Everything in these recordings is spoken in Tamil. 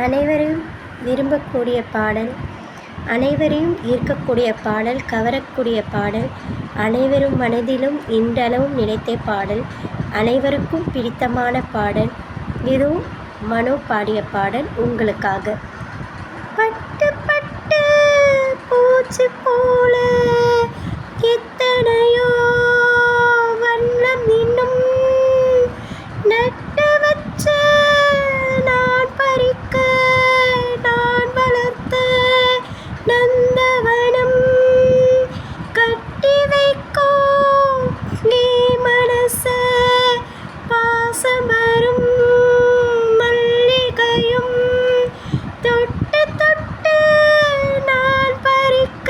அனைவரும் விரும்பக்கூடிய பாடல், அனைவரையும் ஈர்க்கக்கூடிய பாடல், கவரக்கூடிய பாடல், அனைவரும் மனதிலும் இன்றளவும் நினைத்த பாடல், அனைவருக்கும் பிடித்தமான பாடல். இதுவும் மனோ பாடிய பாடல் உங்களுக்காக. பட்டு பட்டு பூச்சி போல எத்தனையோ வண்ணம் இன்னும் நட்டு வச்ச நான் பறிக்க நான் வளர்த்த நந்தவனம் கட்டி வைக்கோ நீ மனச பாசமரும் மல்லிகையும் தொட்டு தொட்டு நான் பறிக்க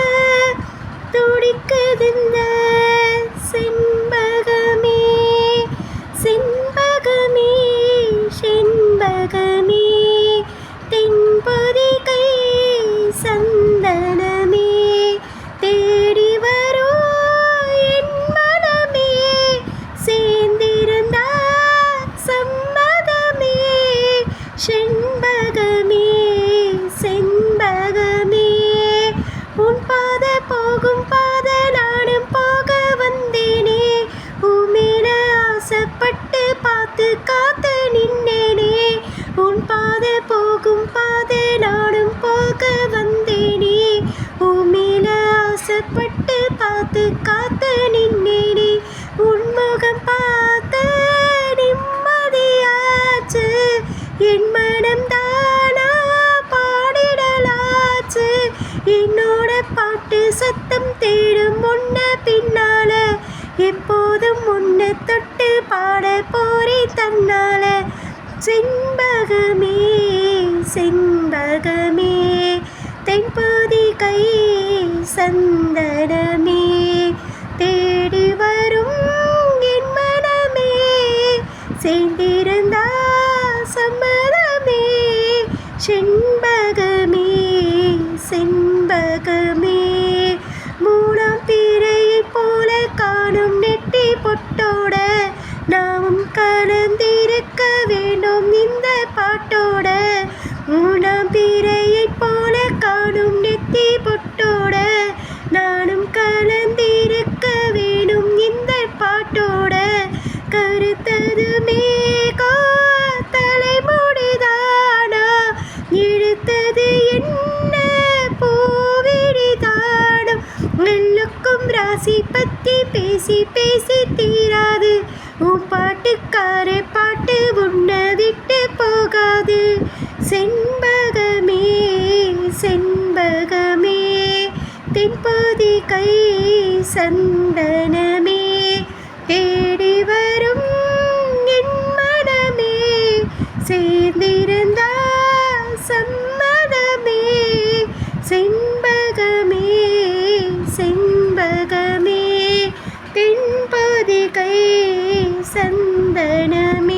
துடிக்குதிந்த செண்பகமே செண்பகமே செண்பகமே தென்பொதிகை சந்தனமே தேடி வரோ என் மனமே சேர்ந்திருந்தா சம்மதமே செண்பகமே செண்பகமே உன் பாத போகும் பாத நானும் போக வந்தேனே உமேல ஆசைப்பட்டு பார்த்து காத்து நின்னேனே உன் பாத போகும் பாத நானும் போக வந்தேனே உமேல ஆசைப்பட்டு பார்த்து காத்து நின்னேனே உன்முகம் பார்த்த நிம்மதியாச்சு என் மனம் தானா பாடிடலாச்சு என்னோட பாட்டு சத்தம் தேடும் உன்ன பின்னால எப்போதும் உன்னை தொட்டு பாட போரே தன்னால செண்பகமே செண்பகமே தென்பொதிகை சந்தனமே தேடி வரும் என் மனமே சேர்ந்திருந்தா சம்மதமே செண்பகமே செண்பகமே மூணாம் பிறையை போல காணும் நெட்டி பொட்டோட நாமும் கலந்திருக்க வேண்டும் இந்த பாட்டோட மூணாம் பிறையை போல காணும் நெத்தி பொட்டோட நானும் கலந்திருக்க வேணும் இந்த பாட்டோட கருத்ததுமே தலைமுடிதானா இழுத்தது என்ன பூவிடிதானம் நெல்லுக்கும் ராசி பத்தி பேசி பேசி தீராது உன் பாட்டுக்கார பாட்டு உன்னை விட்டு போகாது செண்பகமே செண்பகமே தென்பொதிகை சந்தனமே தேடி வரும் என் மனமே சேர்ந்திருந்தா சம்மதமே செண்பகமே செண்பகமே தென்பொதிகை சந்தனமே.